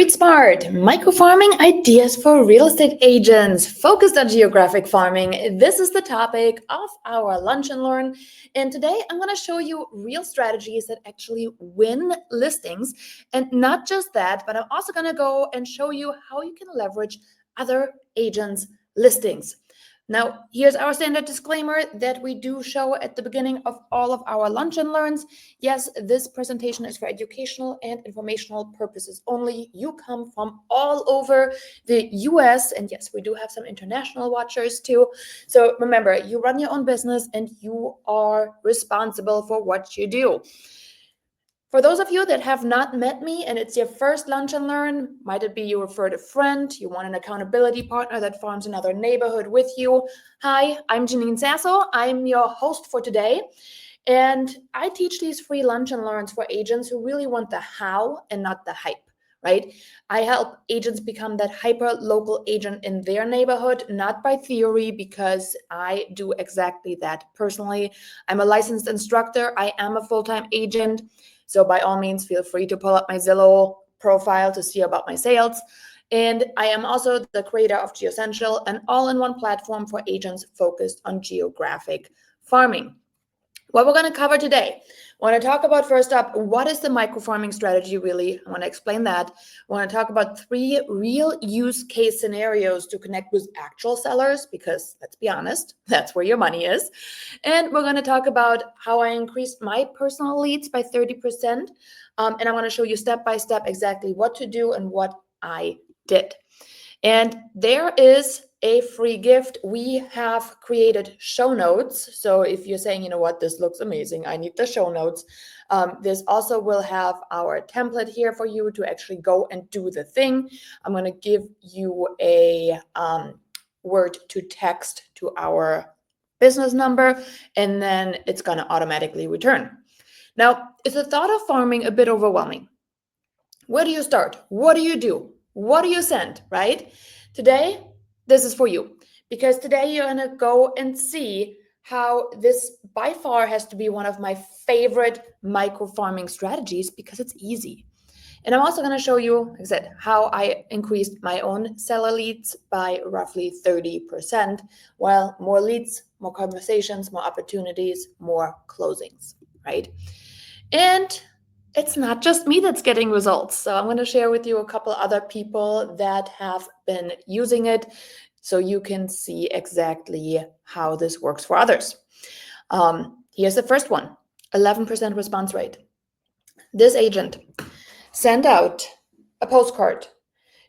Street Smart, microfarming ideas for real estate agents focused on geographic farming. This is the topic of our Lunch and Learn. And today I'm going to show you real strategies that actually win listings. And not just that, but I'm also going to go and show you how you can leverage other agents' listings. Now, here's our standard disclaimer that we do show at the beginning of all of our Lunch and Learns. Yes, this presentation is for educational and informational purposes only. You come from all over the US, and yes, we do have some international watchers too. So remember, you run your own business and you are responsible for what you do. For those of you that have not met me and it's your first Lunch and Learn, might it be you referred a friend, you want an accountability partner that farms another neighborhood with you. Hi, I'm Janine Sasso. I'm your host for today. And I teach these free Lunch and Learns for agents who really want the how and not the hype, right? I help agents become that hyper local agent in their neighborhood, not by theory, because I do exactly that personally. I'm a licensed instructor. I am a full-time agent. So by all means, feel free to pull up my Zillow profile to see about my sales. And I am also the creator of GeoCentral, an all-in-one platform for agents focused on geographic farming. What we're going to cover today, I want to talk about first up, what is the microfarming strategy really? I want to explain that. I want to talk about 3 real use case scenarios to connect with actual sellers, because let's be honest, that's where your money is. And we're going to talk about how I increased my personal leads by 30%. And I want to show you step by step exactly what to do and what I did. And there is a free gift. We have created show notes. So if you're saying, you know what, this looks amazing, I need the show notes. This also will have our template here for you to actually go and do the thing. I'm going to give you a word to text to our business number, and then it's going to automatically return. Now, is the thought of farming a bit overwhelming? Where do you start? What do you do? What do you send, right? Today, this is for you, because today you're going to go and see how this by far has to be one of my favorite micro farming strategies, because it's easy. And I'm also going to show you, like I said, how I increased my own seller leads by roughly 30%. Well, more leads, more conversations, more opportunities, more closings, right? And it's not just me that's getting results. So I'm going to share with you a couple other people that have been using it so you can see exactly how this works for others. Here's the first one, 11% response rate. This agent sent out a postcard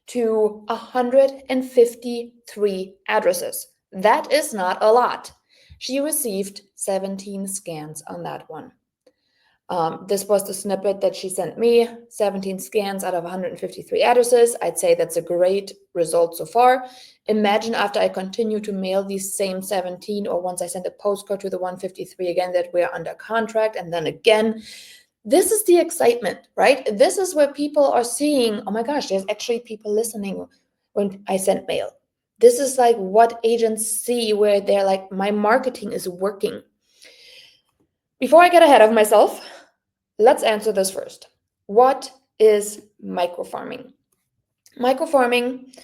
to 153 addresses. That is not a lot. She received 17 scans on that one. This was the snippet that she sent me, 17 scans out of 153 addresses. I'd say that's a great result so far. Imagine after I continue to mail these same 17, or once I send a postcard to the 153 again, that we're under contract, and then again. This is the excitement, right? This is where people are seeing, oh my gosh, there's actually people listening when I send mail. This is like what agents see, where they're like, my marketing is working. Before I get ahead of myself, let's answer this first. What is microfarming? Microfarming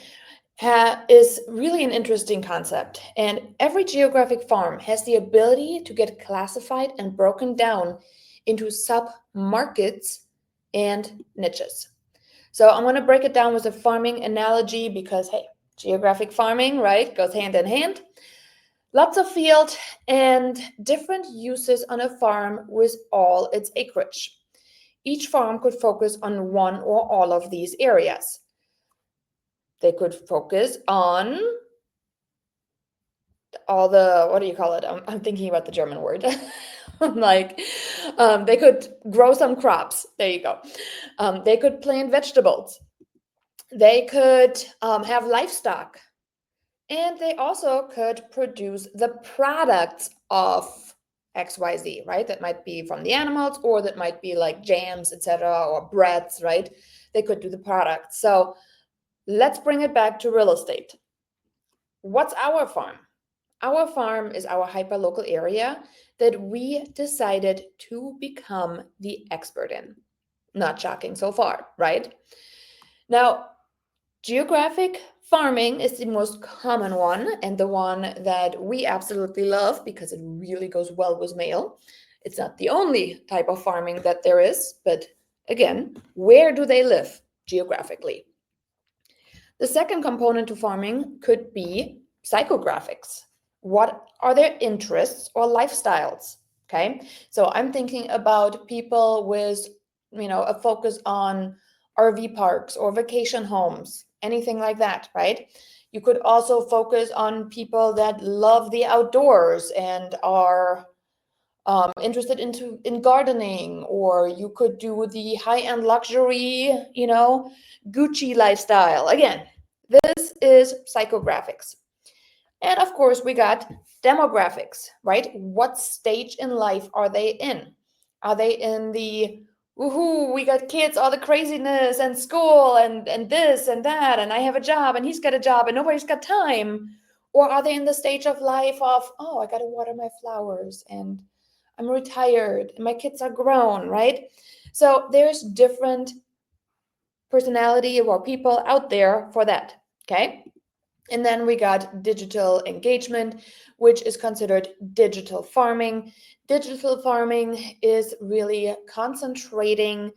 is really an interesting concept, and every geographic farm has the ability to get classified and broken down into sub-markets and niches. So I'm going to break it down with a farming analogy because, hey, geographic farming, right, goes hand in hand. Lots of field and different uses on a farm with all its acreage. Each farm could focus on one or all of these areas. They could focus on all the, what do you call it? I'm thinking about the German word. Like, they could grow some crops. There you go. They could plant vegetables. They could have livestock. And they also could produce the products of XYZ, right? That might be from the animals, or that might be like jams, etc., or breads, right? They could do the products. So let's bring it back to real estate. What's our farm? Our farm is our hyper-local area that we decided to become the expert in. Not shocking so far, right? Now, geographic farming is the most common one and the one that we absolutely love because it really goes well with mail. It's not the only type of farming that there is, but again, where do they live geographically? The second component to farming could be psychographics. What are their interests or lifestyles? Okay, so I'm thinking about people with, a focus on RV parks or vacation homes, anything like that, right? You could also focus on people that love the outdoors and are interested in gardening, or you could do the high-end luxury, Gucci lifestyle. Again, this is psychographics. And of course, we got demographics, right? What stage in life are they in? Are they in the woohoo, we got kids, all the craziness and school and this and that, and I have a job and he's got a job and nobody's got time? Or are they in the stage of life of, oh, I got to water my flowers and I'm retired and my kids are grown, right? So there's different personality or people out there for that, okay? And then we got digital engagement, which is considered digital farming. Digital farming is really concentrating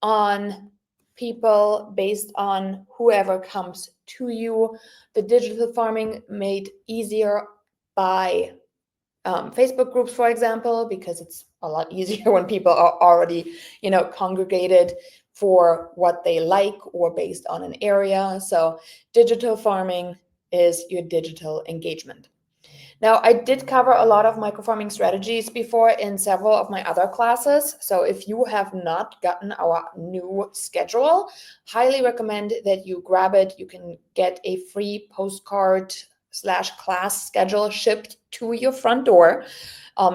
on people based on whoever comes to you. The digital farming made easier by Facebook groups, for example, because it's a lot easier when people are already, congregated for what they like or based on an area. So digital farming is your digital engagement. Now, I did cover a lot of microfarming strategies before in several of my other classes. So if you have not gotten our new schedule, highly recommend that you grab it. You can get a free postcard / class schedule shipped to your front door.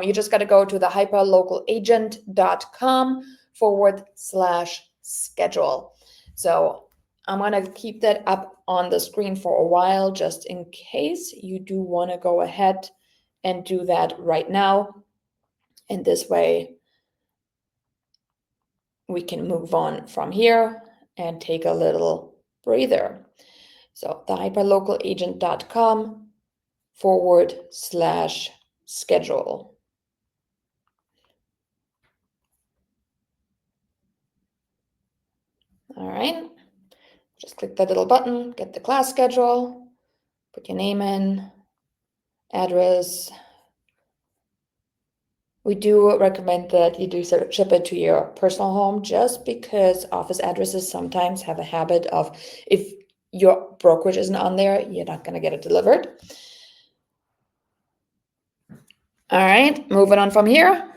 You just got to go to the hyperlocalagent.com/schedule. So I'm going to keep that up on the screen for a while, just in case you do want to go ahead and do that right now. And this way we can move on from here and take a little breather. So the hyperlocalagent.com/schedule. All right, just click that little button, get the class schedule, put your name in, address. We do recommend that you do ship it to your personal home, just because office addresses sometimes have a habit of, if your brokerage isn't on there, you're not going to get it delivered. All right, moving on from here.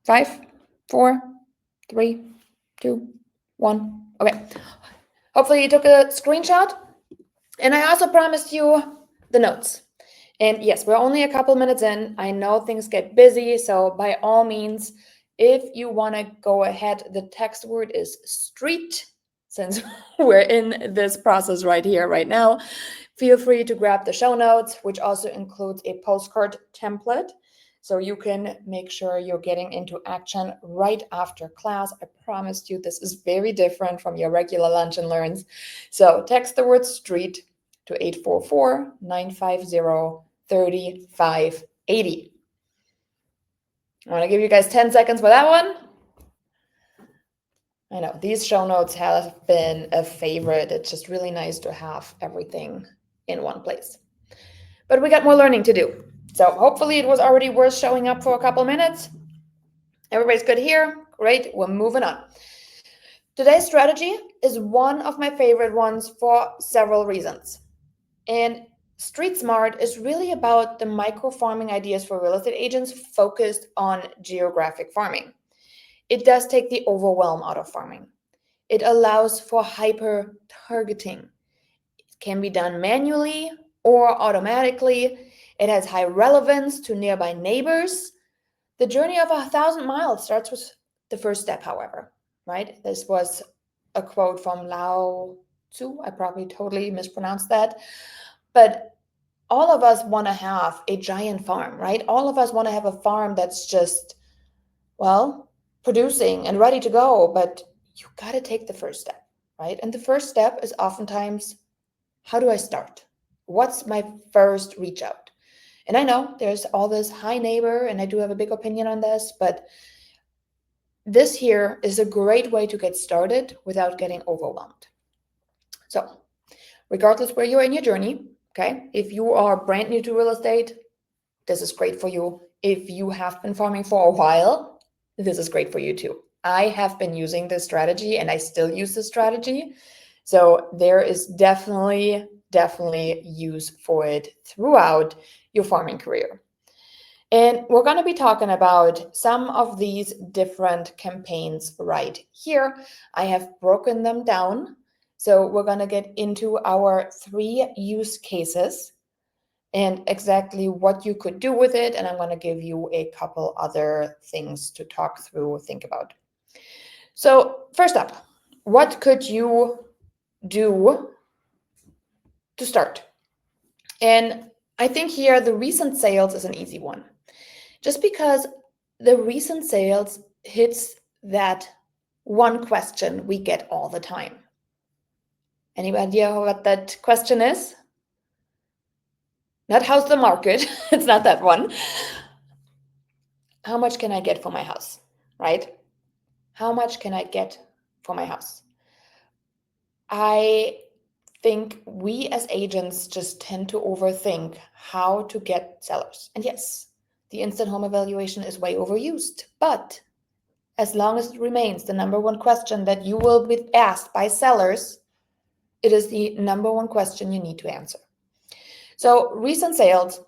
5, 4, 3, 2, 1. Okay. Hopefully you took a screenshot. And I also promised you the notes. And yes, we're only a couple minutes in. I know things get busy, so by all means, if you want to go ahead, the text word is street, since we're in this process right here, right now. Feel free to grab the show notes, which also includes a postcard template, so you can make sure you're getting into action right after class. I promised you this is very different from your regular lunch and learns. So text the word street to 844-950-3580. I want to give you guys 10 seconds for that one. I know these show notes have been a favorite. It's just really nice to have everything in one place. But we got more learning to do. So hopefully it was already worth showing up for a couple minutes. Everybody's good here? Great, we're moving on. Today's strategy is one of my favorite ones for several reasons. And Street Smart is really about the micro farming ideas for real estate agents focused on geographic farming. It does take the overwhelm out of farming. It allows for hyper targeting. It can be done manually or automatically. It has high relevance to nearby neighbors. The journey of 1,000 miles starts with the first step, however, right? This was a quote from Lao Tzu. I probably totally mispronounced that. But all of us want to have a giant farm, right? All of us want to have a farm that's just, well, producing and ready to go, but you got to take the first step, right? And the first step is oftentimes, how do I start? What's my first reach out? And I know there's all this hi neighbor, and I do have a big opinion on this, but this here is a great way to get started without getting overwhelmed. So, regardless where you are in your journey, okay, if you are brand new to real estate, this is great for you. If you have been farming for a while, this is great for you too. I have been using this strategy and I still use this strategy. So there is definitely use for it throughout your farming career. And we're going to be talking about some of these different campaigns right here. I have broken them down. So we're going to get into our 3 use cases and exactly what you could do with it. And I'm going to give you a couple other things to talk through, think about. So first up, what could you do to start? And I think here the recent sales is an easy one. Just because the recent sales hits that one question we get all the time. Any idea what that question is? Not how's the market, it's not that one. How much can I get for my house, right? How much can I get for my house? I think we as agents just tend to overthink how to get sellers. And yes, the instant home evaluation is way overused, but as long as it remains the number one question that you will be asked by sellers, it is the number one question you need to answer. So recent sales,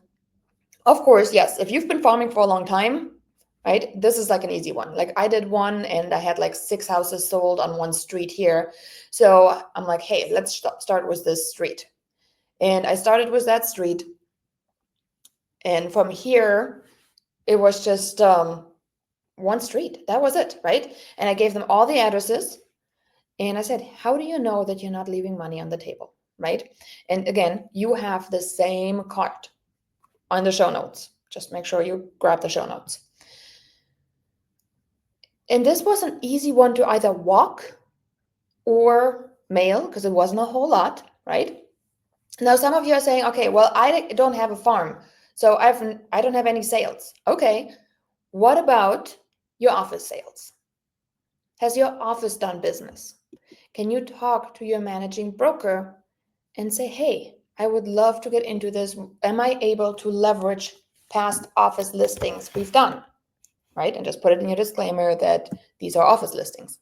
of course, yes, if you've been farming for a long time, right, this is like an easy one. Like I did one and I had like 6 houses sold on one street here. So I'm like, hey, let's start with this street. And I started with that street. And from here, it was just one street. That was it, right? And I gave them all the addresses. And I said, how do you know that you're not leaving money on the table, right? And again, you have the same card on the show notes. Just make sure you grab the show notes. And this was an easy one to either walk or mail because it wasn't a whole lot, right? Now, some of you are saying, okay, well, I don't have a farm, so I don't have any sales. Okay, what about your office sales? Has your office done business? Can you talk to your managing broker and say, hey, I would love to get into this. Am I able to leverage past office listings we've done, right? And just put it in your disclaimer that these are office listings.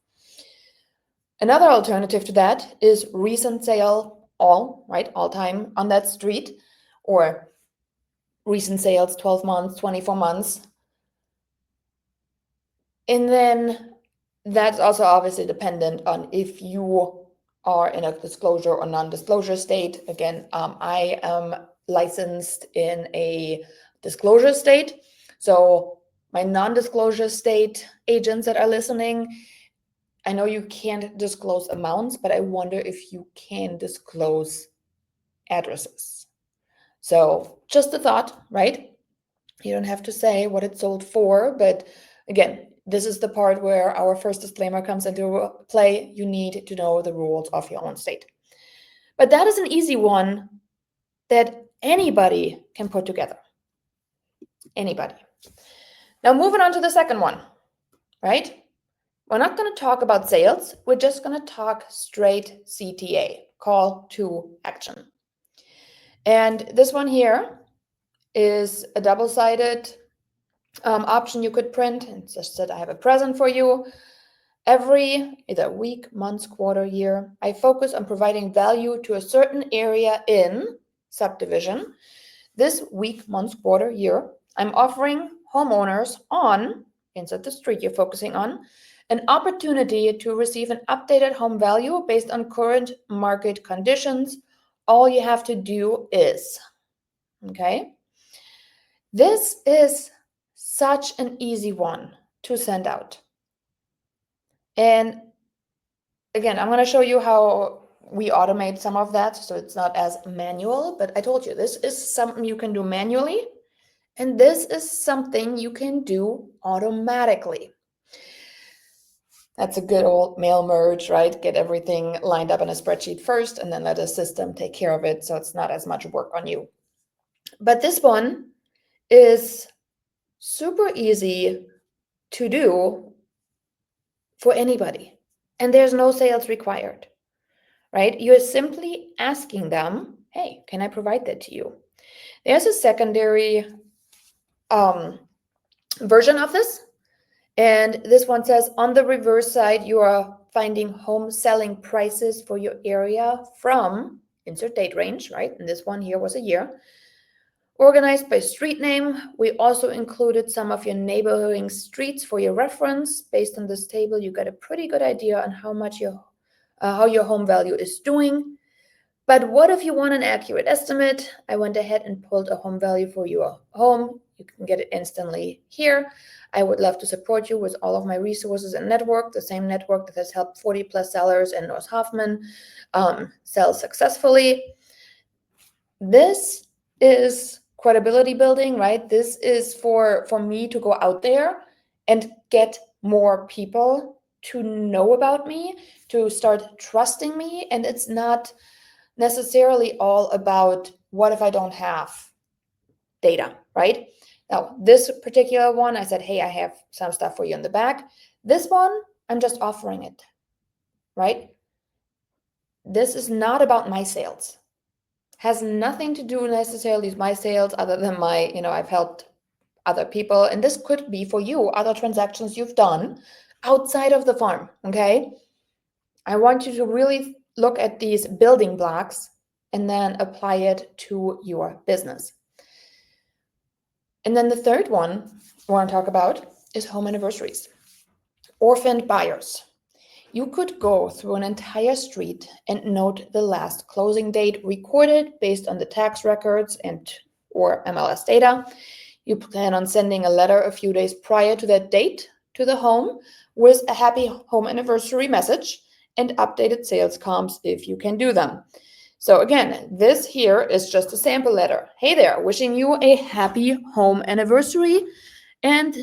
Another alternative to that is recent sale all time on that street, or recent sales 12 months, 24 months. And then that's also obviously dependent on if you are in a disclosure or non-disclosure state. Again, I am licensed in a disclosure state. So my non-disclosure state agents that are listening, I know you can't disclose amounts, but I wonder if you can disclose addresses. So just a thought, right? You don't have to say what it's sold for, but again, this is the part where our first disclaimer comes into play. You need to know the rules of your own state. But that is an easy one that anybody can put together. Anybody. Now moving on to the second one, right? We're not going to talk about sales. We're just going to talk straight CTA, call to action. And this one here is a double-sided option you could print. It's just that I have a present for you. Every either week, month, quarter, year, I focus on providing value to a certain area in subdivision. This week, month, quarter, year, I'm offering homeowners on, inside the street you're focusing on, an opportunity to receive an updated home value based on current market conditions. All you have to do is, okay? This is such an easy one to send out. And again, I'm going to show you how we automate some of that so it's not as manual, but I told you this is something you can do manually, and this is something you can do automatically. That's a good old mail merge, right? Get everything lined up in a spreadsheet first and then let a system take care of it so it's not as much work on you. But this one is super easy to do for anybody. And there's no sales required, right? You're simply asking them, hey, can I provide that to you? There's a secondary version of this. And this one says, on the reverse side, you are finding home selling prices for your area from insert date range, right? And this one here was a year. Organized by street name. We also included some of your neighboring streets for your reference. Based on this table, you get a pretty good idea on how your home value is doing. But what if you want an accurate estimate? I went ahead and pulled a home value for your home. You can get it instantly here. I would love to support you with all of my resources and network, the same network that has helped 40 plus sellers in North Hoffman sell successfully. This is credibility building, right? This is for me to go out there and get more people to know about me, to start trusting me. And it's not necessarily all about what if I don't have data, right? Now, this particular one, I said, hey, I have some stuff for you in the back. This one, I'm just offering it, right? This is not about my sales. Has nothing to do necessarily with my sales other than I've helped other people. And this could be for you, other transactions you've done outside of the farm, okay? I want you to really look at these building blocks and then apply it to your business. And then the third one I want to talk about is home anniversaries. Orphaned buyers. You could go through an entire street and note the last closing date recorded based on the tax records or MLS data. You plan on sending a letter a few days prior to that date to the home with a happy home anniversary message and updated sales comps if you can do them. So again, this here is just a sample letter. Hey there, wishing you a happy home anniversary. And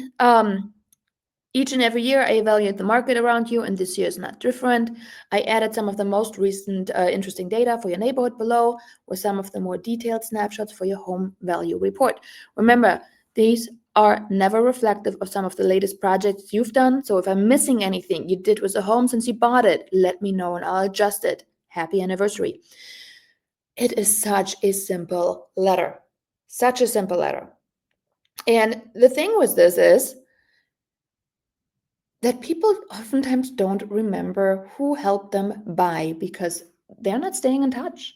each and every year I evaluate the market around you, and this year is not different. I added some of the most recent interesting data for your neighborhood below with some of the more detailed snapshots for your home value report. Remember, these are never reflective of some of the latest projects you've done. So if I'm missing anything you did with the home since you bought it, let me know and I'll adjust it. Happy anniversary. It is such a simple letter. Such a simple letter. And the thing with this is that people oftentimes don't remember who helped them buy because they're not staying in touch.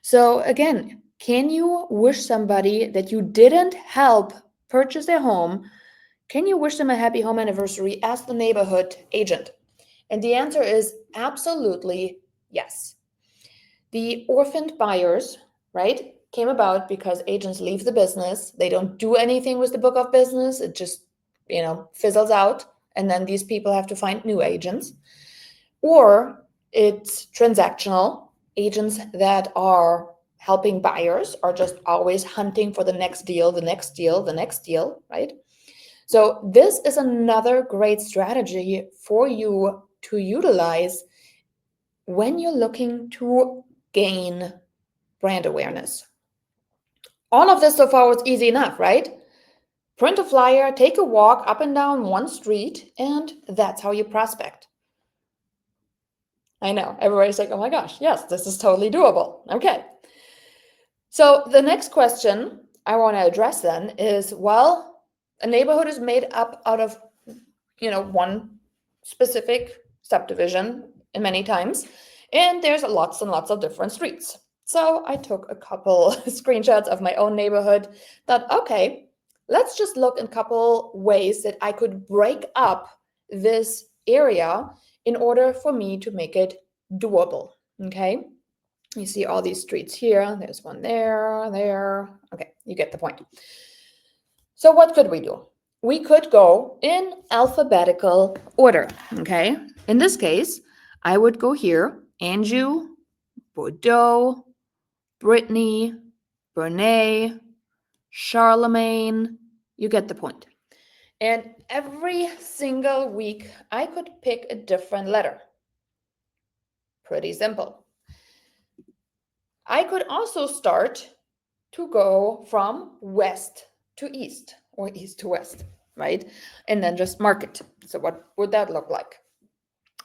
So again, can you wish somebody that you didn't help purchase their home, can you wish them a happy home anniversary as the neighborhood agent? And the answer is absolutely yes. The orphaned buyers, right, came about because agents leave the business. They don't do anything with the book of business. It just, fizzles out. And then these people have to find new agents. Or it's transactional. Agents that are helping buyers are just always hunting for the next deal, the next deal, the next deal, right? So this is another great strategy for you to utilize when you're looking to gain brand awareness. All of this so far was easy enough, right? Print a flyer, take a walk up and down one street, and that's how you prospect. I know, everybody's like, oh my gosh, yes, this is totally doable. Okay. So the next question I want to address then is, well, a neighborhood is made up out of, one specific subdivision many times, and there's lots and lots of different streets. So I took a couple screenshots of my own neighborhood, thought, okay, let's just look in a couple ways that I could break up this area in order for me to make it doable, okay? You see all these streets here. There's one there. Okay, you get the point. So what could we do? We could go in alphabetical order, okay? In this case, I would go here, Anjou, Bordeaux, Brittany, Bernay, Charlemagne. You get the point. And every single week, I could pick a different letter. Pretty simple. I could also start to go from west to east or east to west, right? And then just mark it. So what would that look like?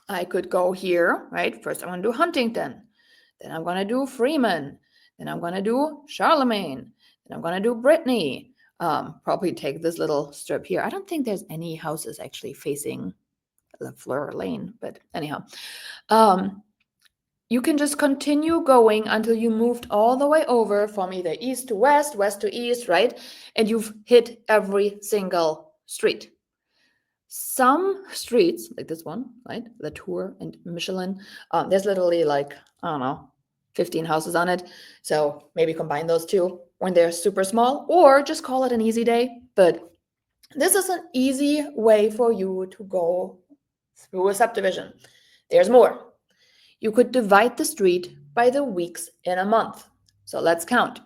I could go here, right? First, I want to do Huntington. Then I'm going to do Freeman. Then I'm going to do Charlemagne. Then I'm going to do Brittany. Probably take this little strip here. I don't think there's any houses actually facing Fleur Lane, but anyhow. You can just continue going until you moved all the way over from either east to west, west to east, right? And you've hit every single street. Some streets, like this one, right? La Tour and Michelin, there's literally like, I don't know, 15 houses on it. So maybe combine those two when they're super small, or just call it an easy day. But this is an easy way for you to go through a subdivision. There's more. You could divide the street by the weeks in a month. So let's count.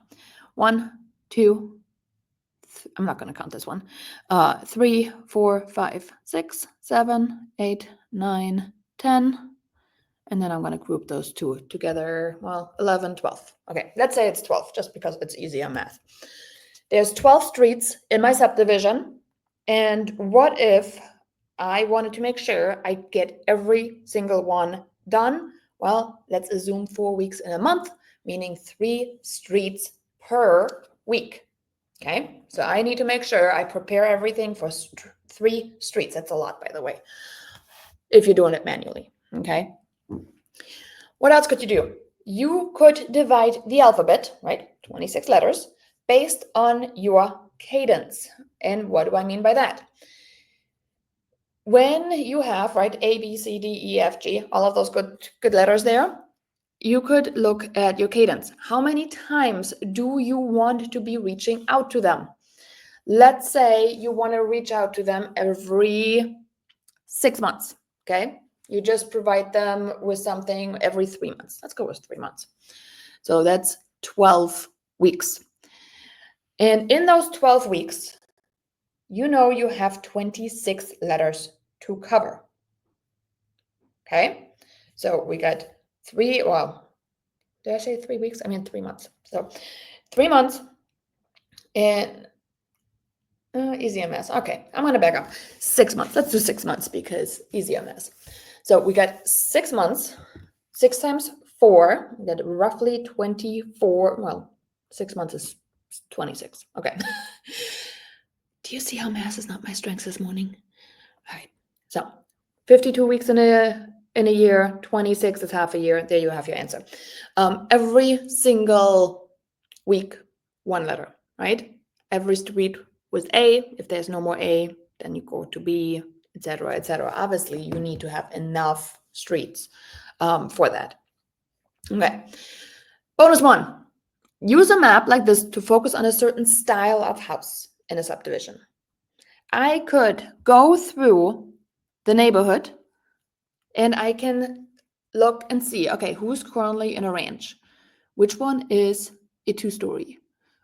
1, 2, I'm not going to count this one. 3, 4, 5, 6, 7, 8, 9, 10. And then I'm going to group those two together. Well, 11, 12. Okay, let's say it's 12, just because it's easier math. There's 12 streets in my subdivision. And what if I wanted to make sure I get every single one done? Well, let's assume 4 weeks in a month, meaning 3 streets per week. Okay, so I need to make sure I prepare everything for 3 streets. That's a lot, by the way, if you're doing it manually. Okay, what else could you do? You could divide the alphabet, right? 26 letters, based on your cadence. And what do I mean by that? When you have, right, A, B, C, D, E, F, G, all of those good letters there, you could look at your cadence. How many times do you want to be reaching out to them? Let's say you want to reach out to them every 6 months, okay? You just provide them with something every 3 months. Let's go with 3 months. So that's 12 weeks. And in those 12 weeks, you know you have 26 letters to cover. Okay? So we got 3, well, did I say 3 weeks? I mean 3 months. So 3 months and easy MS. Okay, I'm going to back up. 6 months. Let's do 6 months because easy MS. So we got 6 months. 6 times 4, we got roughly 24. Well, 6 months is 26. Okay. Do you see how math is not my strength this morning? All right. So 52 weeks in a year, 26 is half a year. There you have your answer. Every single week, 1 letter, right? Every street with A. If there's no more A, then you go to B, etc., etc. Obviously, you need to have enough streets for that. Okay. Bonus 1. Use a map like this to focus on a certain style of house in a subdivision. I could go through the neighborhood and I can look and see, okay, who's currently in a ranch? Which one is a 2-story?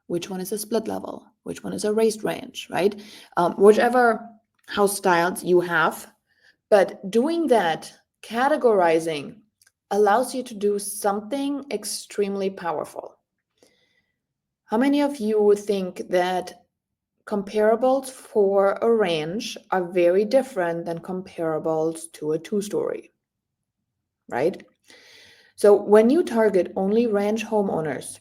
Which one is a split level? Which one is a raised ranch, right? Whichever house styles you have. But doing that, categorizing, allows you to do something extremely powerful. How many of you think that comparables for a ranch are very different than comparables to a 2-story, right? So when you target only ranch homeowners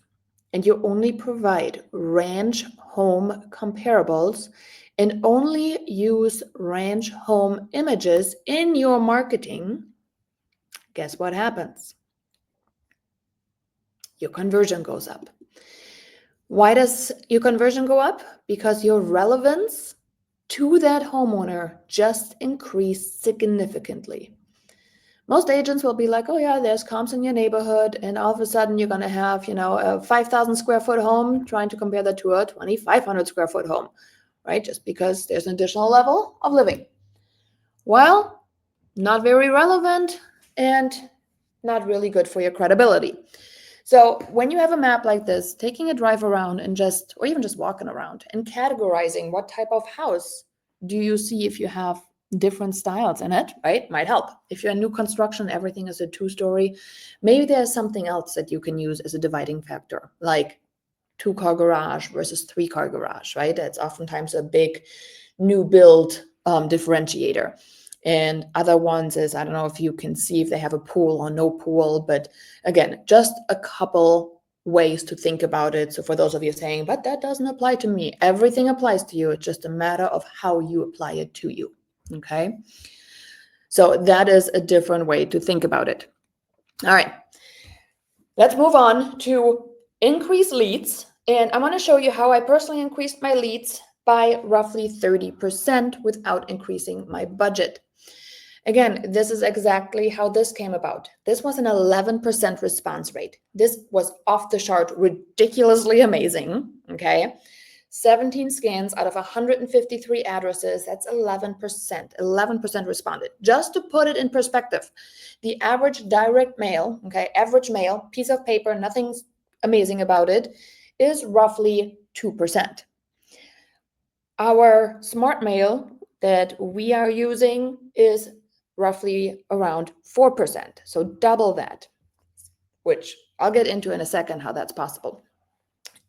and you only provide ranch home comparables and only use ranch home images in your marketing, guess what happens? Your conversion goes up. Why does your conversion go up? Because your relevance to that homeowner just increased significantly. Most agents will be like, oh yeah, there's comps in your neighborhood, and all of a sudden you're going to have, a 5,000 square foot home trying to compare that to a 2,500 square foot home, right? Just because there's an additional level of living. Well, not very relevant and not really good for your credibility. So when you have a map like this, taking a drive around and or even just walking around and categorizing what type of house Do you see if you have different styles in it, right? Might help. If you're in new construction, everything is a 2-story, maybe there's something else that you can use as a dividing factor, like 2-car garage versus 3-car garage, right? That's oftentimes a big new build differentiator. And other ones is, I don't know if you can see if they have a pool or no pool, but again, just a couple ways to think about it. So for those of you saying, but that doesn't apply to me, everything applies to you. It's just a matter of how you apply it to you. Okay. So that is a different way to think about it. All right. Let's move on to increase leads. And I'm going to show you how I personally increased my leads by roughly 30% without increasing my budget. Again, this is exactly how this came about. This was an 11% response rate. This was off the chart, ridiculously amazing, okay? 17 scans out of 153 addresses, that's 11%. 11% responded. Just to put it in perspective, the average direct mail, okay, average mail, piece of paper, nothing's amazing about it, is roughly 2%. Our smart mail that we are using is roughly around 4%, so double that, which I'll get into in a second how that's possible.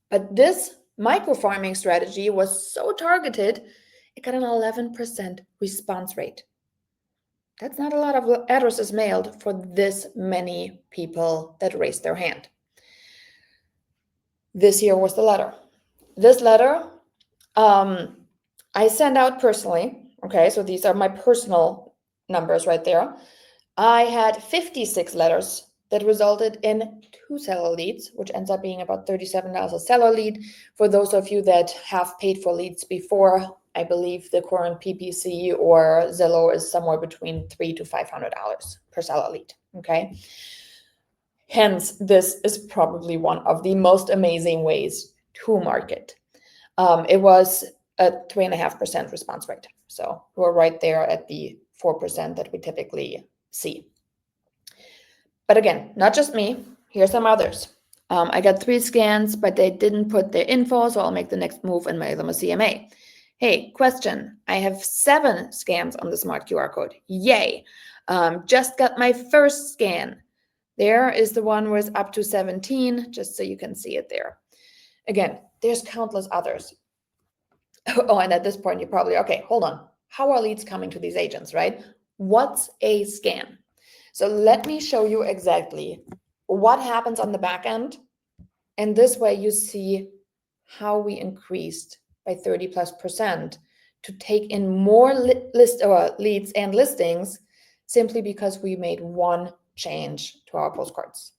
But this microfarming strategy was so targeted, it got an 11% response rate. That's not a lot of addresses mailed for this many people that raised their hand. This here was the letter. This letter, I send out personally. Okay, so these are my personal numbers right there. I had 56 letters that resulted in 2 seller leads, which ends up being about $37 a seller lead. For those of you that have paid for leads before, I believe the current PPC or Zillow is somewhere between $300 to $500 per seller lead. Okay. Hence, this is probably one of the most amazing ways to market. It was a 3.5% response rate. So we're right there at the 4% that we typically see. But again, not just me. Here's some others. I got 3 scans, but they didn't put their info, so I'll make the next move and mail them a CMA. Hey, question. I have 7 scans on the smart QR code. Yay. Just got my first scan. There is the one where it's up to 17, just so you can see it there. Again, there's countless others. Oh, and at this point, you're probably, okay, hold on. How are leads coming to these agents, right? What's a scan? So let me show you exactly what happens on the back end. And this way you see how we increased by 30+% to take in more leads and listings simply because we made one change to our postcards.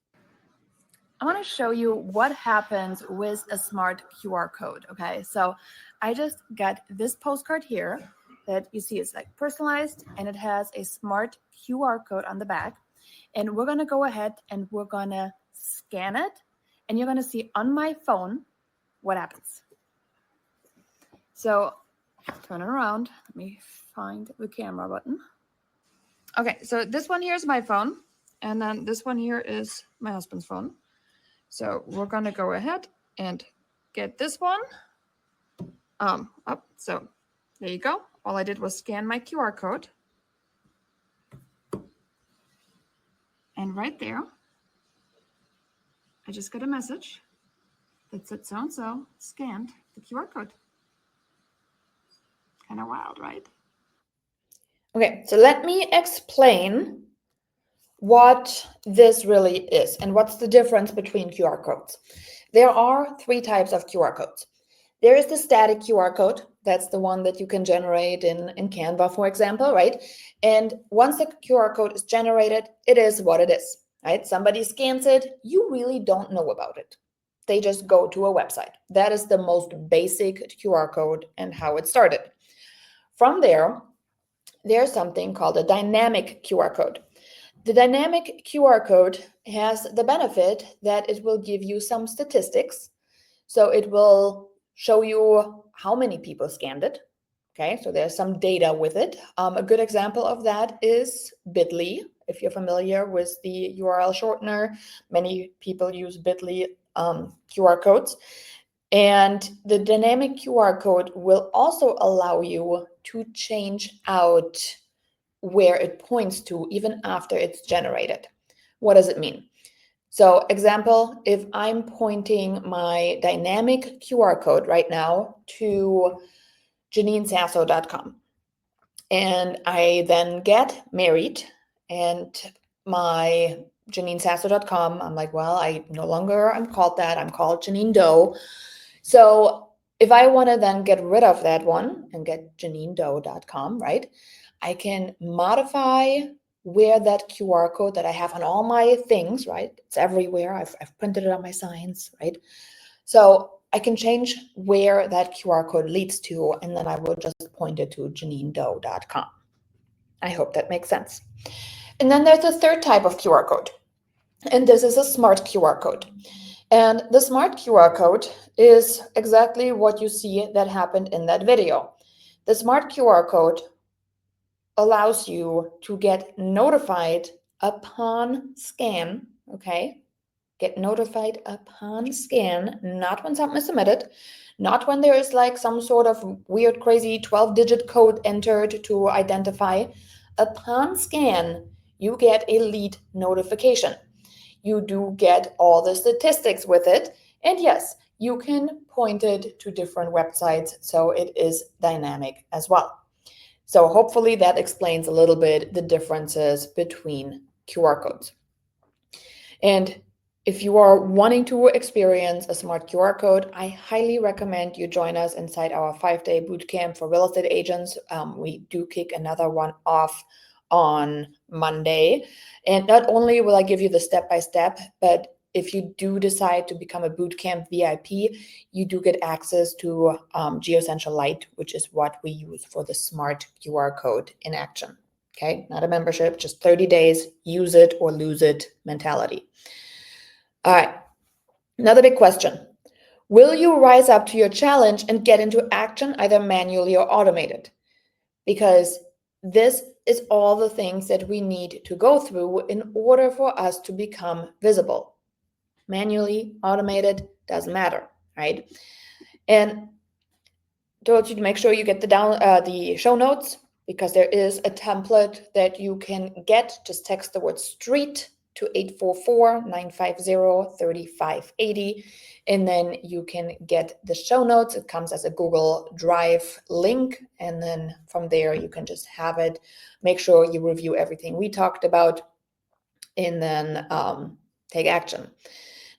I want to show you what happens with a smart QR code. Okay, so I just got this postcard here that you see is like personalized, and it has a smart QR code on the back. And we're going to go ahead and we're going to scan it, and you're going to see on my phone what happens. So turn it around. Let me find the camera button. Okay, so this one here is my phone, and then this one here is my husband's phone. So we're going to go ahead and get this one up. So there you go. All I did was scan my QR code. And right there, I just got a message that said so-and-so scanned the QR code. Kind of wild, right? Okay, so let me explain what this really is and what's the difference between QR codes. There are 3 types of QR codes. There is the static QR code. That's the one that you can generate in Canva, for example, right? And once the QR code is generated, it is what it is, right? Somebody scans it. You really don't know about it. They just go to a website. That is the most basic QR code and how it started. From there, there's something called a dynamic QR code. The dynamic QR code has the benefit that it will give you some statistics. So it will show you how many people scanned it. Okay, so there's some data with it. A good example of that is Bitly. If you're familiar with the URL shortener, many people use Bitly QR codes. And the dynamic QR code will also allow you to change out where it points to even after it's generated. What does it mean? So example, if I'm pointing my dynamic QR code right now to JanineSasso.com and I then get married and my JanineSasso.com, I'm like, well, I no longer am called that. I'm called Janine Doe. So if I want to then get rid of that one and get JanineDoe.com, right? I can modify where that QR code that I have on all my things, right? It's everywhere. I've printed it on my signs, right? So I can change where that QR code leads to, and then I will just point it to JanineDoe.com. I hope that makes sense. And then there's a third type of QR code, and this is a smart QR code. And the smart QR code is exactly what you see that happened in that video. The smart QR code allows you to get notified upon scan, okay? Get notified upon scan, not when something is submitted, not when there is like some sort of weird, crazy 12-digit code entered to identify. Upon scan, you get a lead notification. You do get all the statistics with it. And yes, you can point it to different websites, so it is dynamic as well. So hopefully that explains a little bit the differences between QR codes. And if you are wanting to experience a smart QR code, I highly recommend you join us inside our 5-day bootcamp for real estate agents. We do kick another one off on Monday. And not only will I give you the step-by-step, but if you do decide to become a bootcamp VIP, you do get access to GeoEssential Lite, which is what we use for the smart QR code in action. Okay, not a membership, just 30 days, use it or lose it mentality. All right, another big question. Will you rise up to your challenge and get into action either manually or automated? Because this is all the things that we need to go through in order for us to become visible. Manually, automated, doesn't matter, right? And told you to make sure you get the show notes, because there is a template that you can get. Just text the word street to 844-950-3580, and then you can get the show notes. It comes as a Google Drive link, and then from there you can just have it. Make sure you review everything we talked about, and then take action.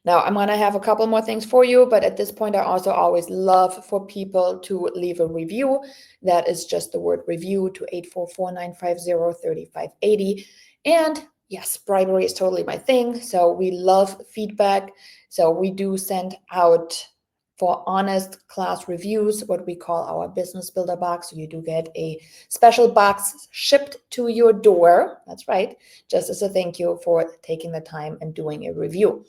Now, I'm going to have a couple more things for you, but at this point, I also always love for people to leave a review. That is just the word review to 844-950-3580. And yes, bribery is totally my thing. So we love feedback. So we do send out for honest class reviews, what we call our business builder box. So you do get a special box shipped to your door. That's right. Just as a thank you for taking the time and doing a review.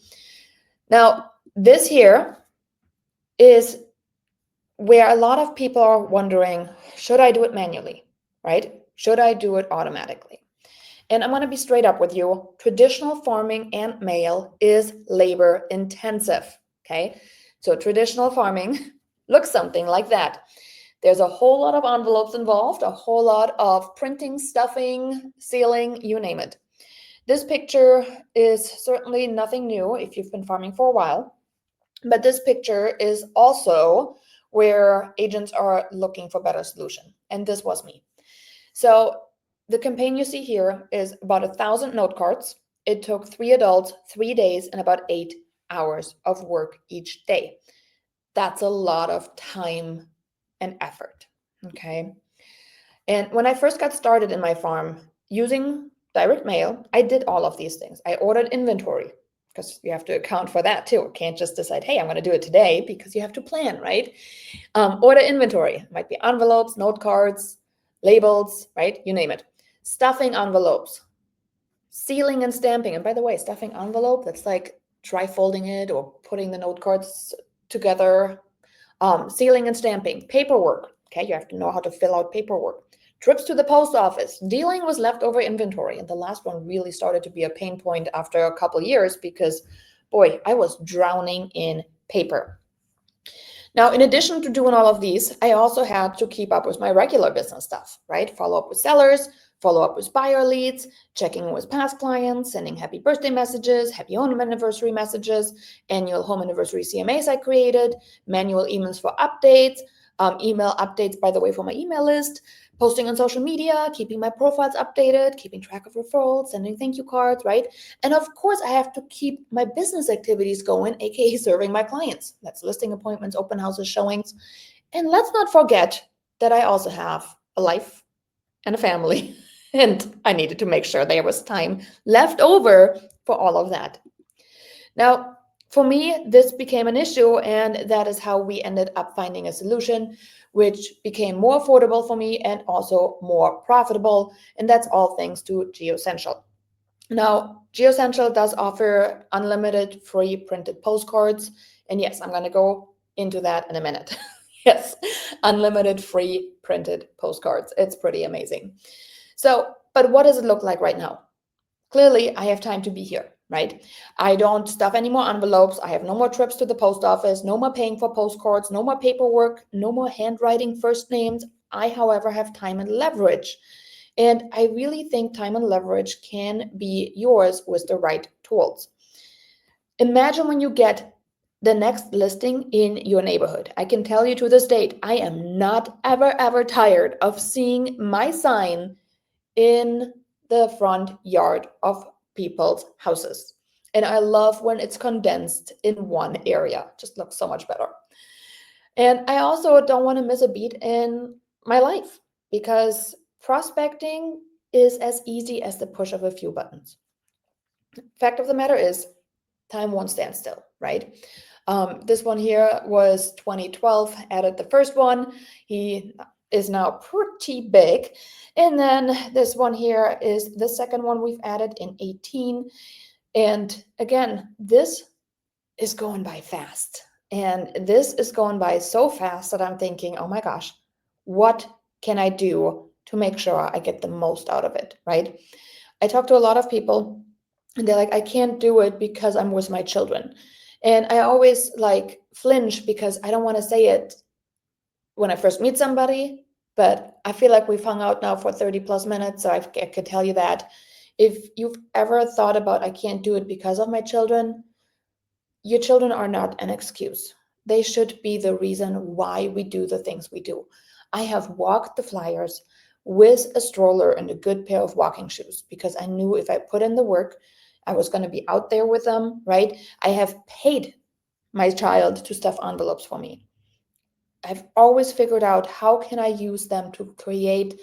Now, this here is where a lot of people are wondering, should I do it manually, right? Should I do it automatically? And I'm going to be straight up with you. Traditional farming and mail is labor intensive, okay? So traditional farming looks something like that. There's a whole lot of envelopes involved, a whole lot of printing, stuffing, sealing, you name it. This picture is certainly nothing new if you've been farming for a while, but this picture is also where agents are looking for better solution, and this was me. So the campaign you see here is about 1,000 note cards. It took 3 adults, 3 days, and about 8 hours of work each day. That's a lot of time and effort, okay? And when I first got started in my farm using direct mail, I did all of these things. I ordered inventory, because you have to account for that too. You can't just decide, hey, I'm going to do it today, because you have to plan, right? Order inventory. It might be envelopes, note cards, labels, right? You name it. Stuffing envelopes, sealing and stamping. And by the way, stuffing envelope, that's like tri-folding it or putting the note cards together. Sealing and stamping, paperwork. Okay, you have to know how to fill out paperwork. Trips to the post office, dealing with leftover inventory. And the last one really started to be a pain point after a couple years because, boy, I was drowning in paper. Now, in addition to doing all of these, I also had to keep up with my regular business stuff, right? Follow up with sellers, follow up with buyer leads, checking with past clients, sending happy birthday messages, happy home anniversary messages, annual home anniversary CMAs I created, manual emails for updates, email updates, by the way, for my email list, posting on social media, keeping my profiles updated, keeping track of referrals, sending thank you cards, right? And of course, I have to keep my business activities going, aka serving my clients. That's listing appointments, open houses, showings. And let's not forget that I also have a life and a family, and I needed to make sure there was time left over for all of that. Now, for me, this became an issue, and that is how we ended up finding a solution which became more affordable for me and also more profitable. And that's all thanks to GeoCentral. Now, GeoCentral does offer unlimited free printed postcards. And yes, I'm going to go into that in a minute. Yes, unlimited free printed postcards. It's pretty amazing. So, but what does it look like right now? Clearly, I have time to be here, right? I don't stuff any more envelopes. I have no more trips to the post office, no more paying for postcards, no more paperwork, no more handwriting first names. I, however, have time and leverage. And I really think time and leverage can be yours with the right tools. Imagine when you get the next listing in your neighborhood. I can tell you to this date, I am not ever tired of seeing my sign in the front yard of people's houses. And I love when it's condensed in one area. Just looks so much better. And I also don't want to miss a beat in my life because prospecting is as easy as the push of a few buttons. Fact of the matter is, time won't stand still, right? This one here was 2012, added the first one. He is now pretty big. And then this one here is the second one we've added in 18. And again, this is going by fast. And this is going by so fast that I'm thinking, oh my gosh, what can I do to make sure I get the most out of it, right? I talk to a lot of people and they're like, I can't do it because I'm with my children. And I always like flinch because I don't want to say it when I first meet somebody, but I feel like we've hung out now for 30 plus minutes, so I could tell you that if you've ever thought about, I can't do it because of my children, your children are not an excuse. They should be the reason why we do the things we do. I have walked the flyers with a stroller and a good pair of walking shoes because I knew if I put in the work, I was going to be out there with them, right? I have paid my child to stuff envelopes for me. I've always figured out how can I use them to create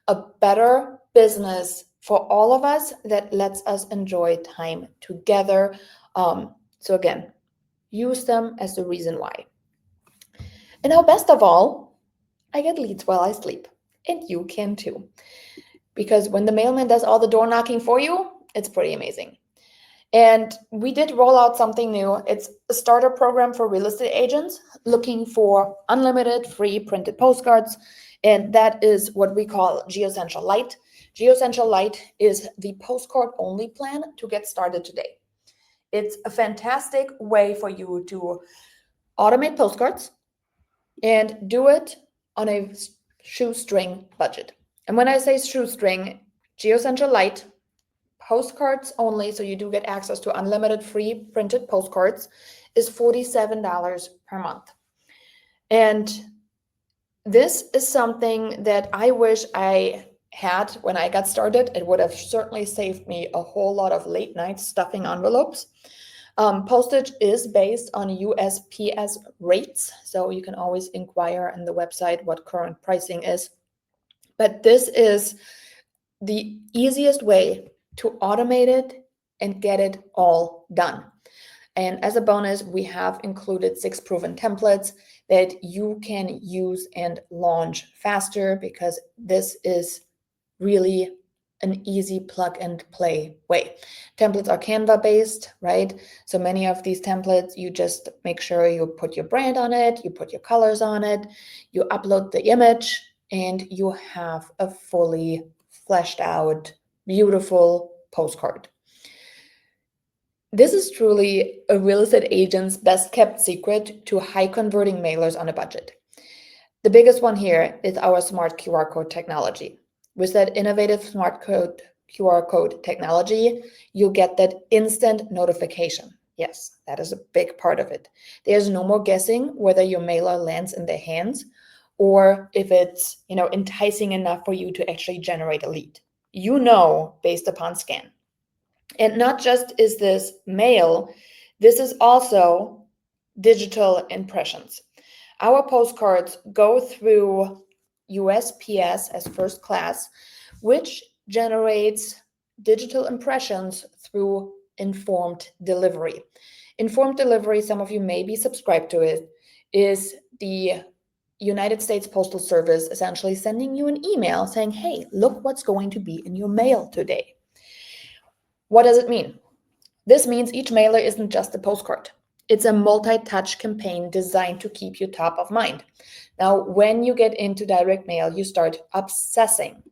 a better business for all of us that lets us enjoy time together. So again, use them as the reason why. And now, best of all, I get leads while I sleep. And you can too. Because when the mailman does all the door knocking for you, it's pretty amazing. And we did roll out something new. It's a starter program for real estate agents looking for unlimited free printed postcards. And that is what we call GeoCentral Lite. GeoCentral Lite is the postcard only plan to get started today. It's a fantastic way for you to automate postcards and do it on a shoestring budget. And when I say shoestring, GeoCentral Lite, postcards only, so you do get access to unlimited free printed postcards, is $47 per month. And this is something that I wish I had when I got started. It would have certainly saved me a whole lot of late nights stuffing envelopes. Postage is based on USPS rates, so you can always inquire on the website what current pricing is. But this is the easiest way to automate it and get it all done. And as a bonus, we have included 6 proven templates that you can use and launch faster because this is really an easy plug and play way. Templates are Canva based, right? So many of these templates, you just make sure you put your brand on it, you put your colors on it, you upload the image, and you have a fully fleshed out, beautiful postcard. This is truly a real estate agent's best kept secret to high converting mailers on a budget. The biggest one here is our smart QR code technology. With that innovative smart code QR code technology, you'll get that instant notification. Yes, that is a big part of it. There's no more guessing whether your mailer lands in their hands or if it's, enticing enough for you to actually generate a lead. You know based upon scan. And not just is this mail, this is also digital impressions. Our postcards go through USPS as first class, which generates digital impressions through informed delivery. Informed delivery, some of you may be subscribed to it, is the United States Postal Service essentially sending you an email saying, hey, look what's going to be in your mail today. What does it mean? This means each mailer isn't just a postcard. It's a multi-touch campaign designed to keep you top of mind. Now, when you get into direct mail, you start obsessing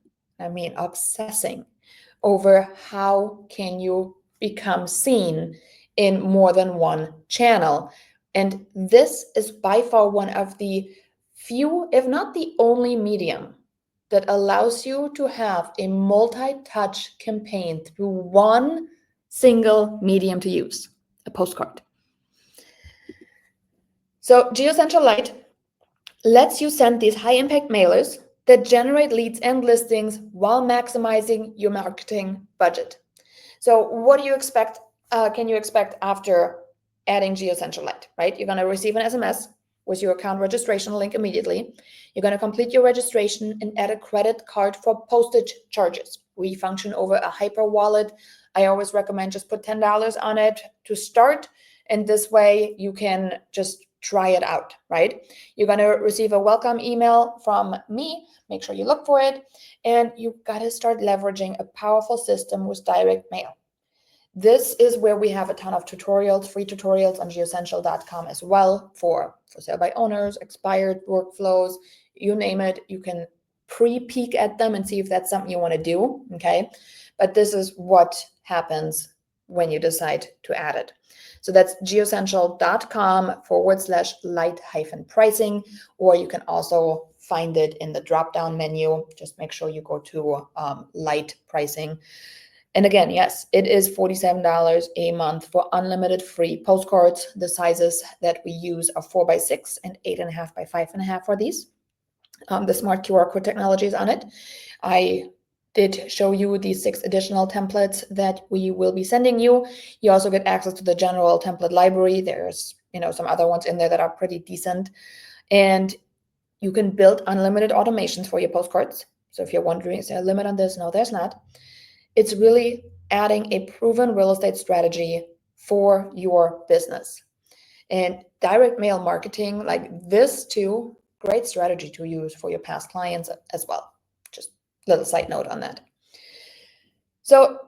over how can you become seen in more than one channel. And this is by far one of the few, if not the only medium that allows you to have a multi-touch campaign through one single medium to use, a postcard. So GeoCentral Lite lets you send these high-impact mailers that generate leads and listings while maximizing your marketing budget. So what do you expect? Can you expect after adding GeoCentral Lite, right? You're going to receive an SMS with your account registration link immediately. You're going to complete your registration and add a credit card for postage charges. We function over a hyper wallet. I always recommend just put $10 on it to start, and this way you can just try it out, right? You're going to receive a welcome email from me. Make sure you look for it, and you got to start leveraging a powerful system with direct mail. This is where we have a ton of tutorials, free tutorials on geocentral.com as well for sale by owners, expired workflows, you name it. You can pre-peek at them and see if that's something you want to do, okay? But this is what happens when you decide to add it. So that's geocentral.com/light-pricing, or you can also find it in the drop-down menu. Just make sure you go to light pricing. And again, yes, it is $47 a month for unlimited free postcards. The sizes that we use are 4x6 and 8.5 by 5.5 for these. The smart QR code technology is on it. I did show you the 6 additional templates that we will be sending you. You also get access to the general template library. There's, some other ones in there that are pretty decent. And you can build unlimited automations for your postcards. So if you're wondering, is there a limit on this? No, there's not. It's really adding a proven real estate strategy for your business. And direct mail marketing like this too, great strategy to use for your past clients as well. Just a little side note on that. So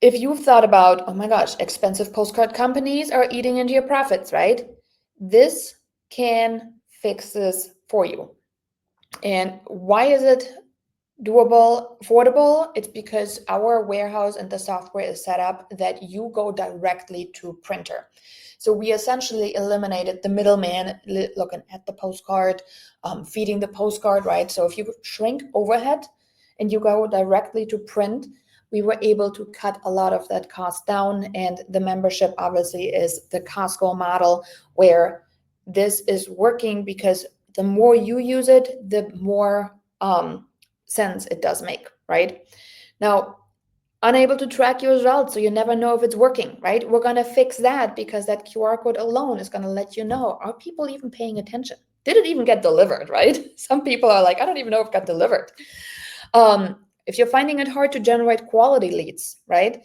if you've thought about, oh my gosh, expensive postcard companies are eating into your profits, right? This can fix this for you. And why is it doable, affordable? It's because our warehouse and the software is set up that you go directly to printer. So we essentially eliminated the middleman looking at the postcard, feeding the postcard, right? So if you shrink overhead and you go directly to print, we were able to cut a lot of that cost down. And the membership obviously is the Costco model where this is working because the more you use it, the more sense it does make, right? Now, unable to track your results, so you never know if it's working, right? We're going to fix that because that QR code alone is going to let you know, are people even paying attention? Did it even get delivered, right? Some people are like, I don't even know if it got delivered. If you're finding it hard to generate quality leads, right?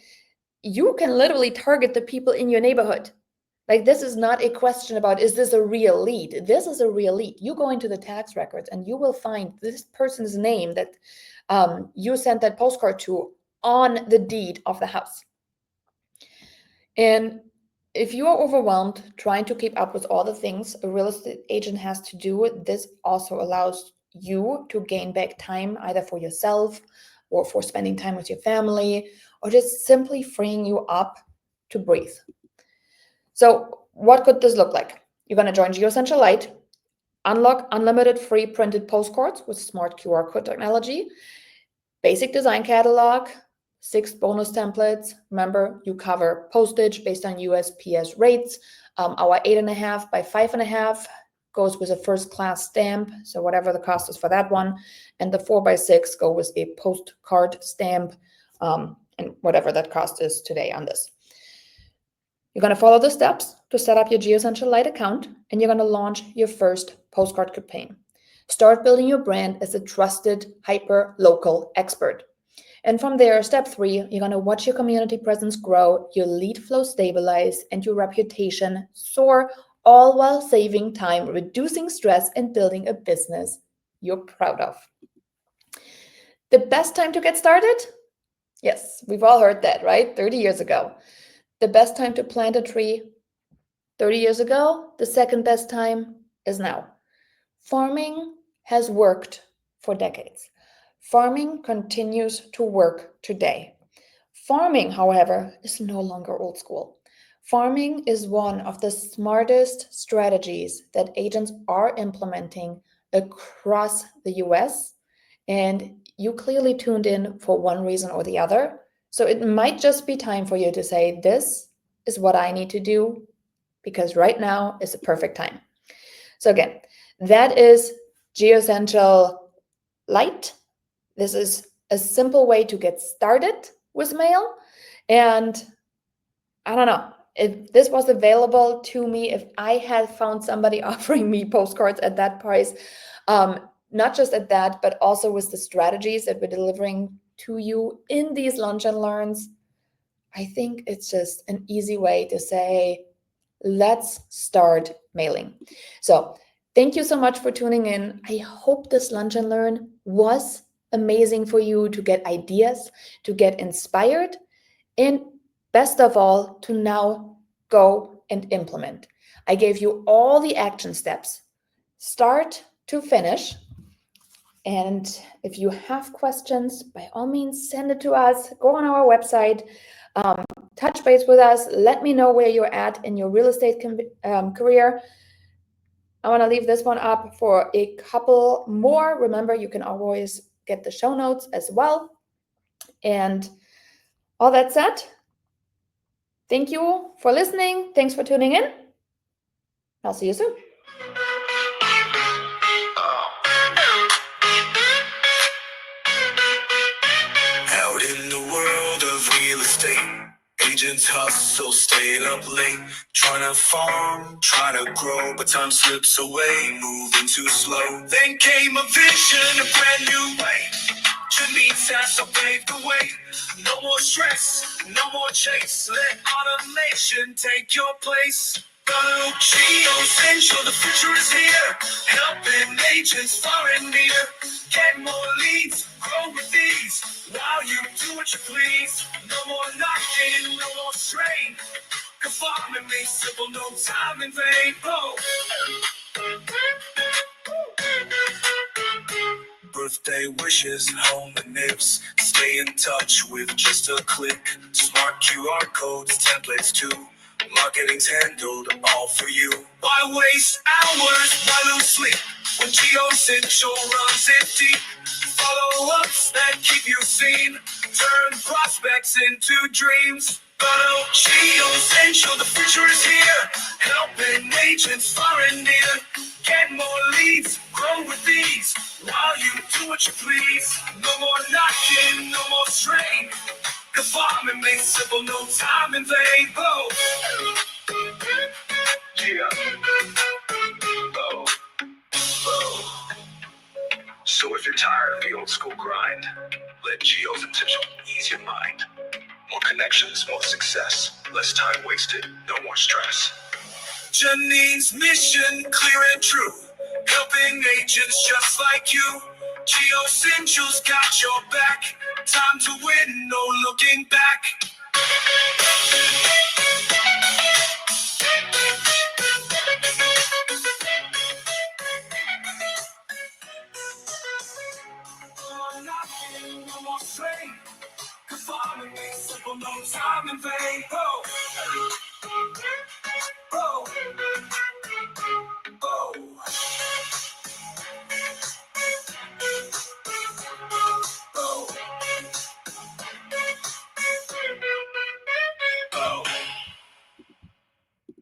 You can literally target the people in your neighborhood. Like, this is not a question about, is this a real lead? This is a real lead. You go into the tax records and you will find this person's name that you sent that postcard to on the deed of the house. And if you are overwhelmed trying to keep up with all the things a real estate agent has to do, this also allows you to gain back time either for yourself or for spending time with your family or just simply freeing you up to breathe. So what could this look like? You're going to join GeoCentral Lite, unlock unlimited free printed postcards with smart QR code technology, basic design catalog, 6 bonus templates. Remember, you cover postage based on USPS rates. Our 8.5 by 5.5 goes with a first class stamp, so whatever the cost is for that one. And the 4 by 6 go with a postcard stamp, and whatever that cost is today on this. You're going to follow the steps to set up your GeoCentral Lite account, and you're going to launch your first postcard campaign. Start building your brand as a trusted, hyper-local expert. And from there, step 3, you're going to watch your community presence grow, your lead flow stabilize, and your reputation soar, all while saving time, reducing stress, and building a business you're proud of. The best time to get started? Yes, we've all heard that, right? 30 years ago. The best time to plant a tree 30 years ago, the second best time is now. Farming has worked for decades. Farming continues to work today. Farming, however, is no longer old school. Farming is one of the smartest strategies that agents are implementing across the US, and you clearly tuned in for one reason or the other. So it might just be time for you to say, this is what I need to do, because right now is the perfect time. So again, that is GeoCentral Lite. This is a simple way to get started with mail. And I don't know, if this was available to me, if I had found somebody offering me postcards at that price, not just at that, but also with the strategies that we're delivering to you in these lunch and learns, I think it's just an easy way to say, let's start mailing. So thank you so much for tuning in. I hope this lunch and learn was amazing for you to get ideas, to get inspired, and best of all, to now go and implement. I gave you all the action steps, start to finish. And if you have questions, by all means, send it to us. Go on our website, touch base with us. Let me know where you're at in your real estate career. I want to leave this one up for a couple more. Remember, you can always get the show notes as well. And all that said, thank you for listening. Thanks for tuning in. I'll see you soon. Out in the world of real estate, agents hustle, staying up late, trying to farm, trying to grow, but time slips away, moving too slow. Then came a vision, a brand new way. Janine's has to pave the way. No more stress, no more chase. Let automation take your place. Go GeoCentral, the future is here. Helping agents far and near. Get more leads, grow with ease. While you do what you please. No more knocking, no more strain. Cause farming makes simple, no time in vain. Oh. Birthday wishes, home and nibs. Stay in touch with just a click. Smart QR codes, templates too. Marketing's handled all for you. Why waste hours? Why lose sleep? When GeoCentral runs it deep. Follow-ups that keep you seen. Turn prospects into dreams. Follow GeoCentral, the future is here. Helping agents far and near. Get more leads, grow with ease. While you do what you please. No more knocking, no more strain. Cause farming makes simple, no time in vain. Oh. Yeah. Oh. Oh. So if you're tired of the old school grind, let GeoCentral ease your mind. More connections, more success, less time wasted, no more stress. Janine's mission, clear and true. Helping agents just like you. GeoCentral's got your back. Time to win, no looking back. No more strain. Cause farming makes simple, no time in vain. Oh.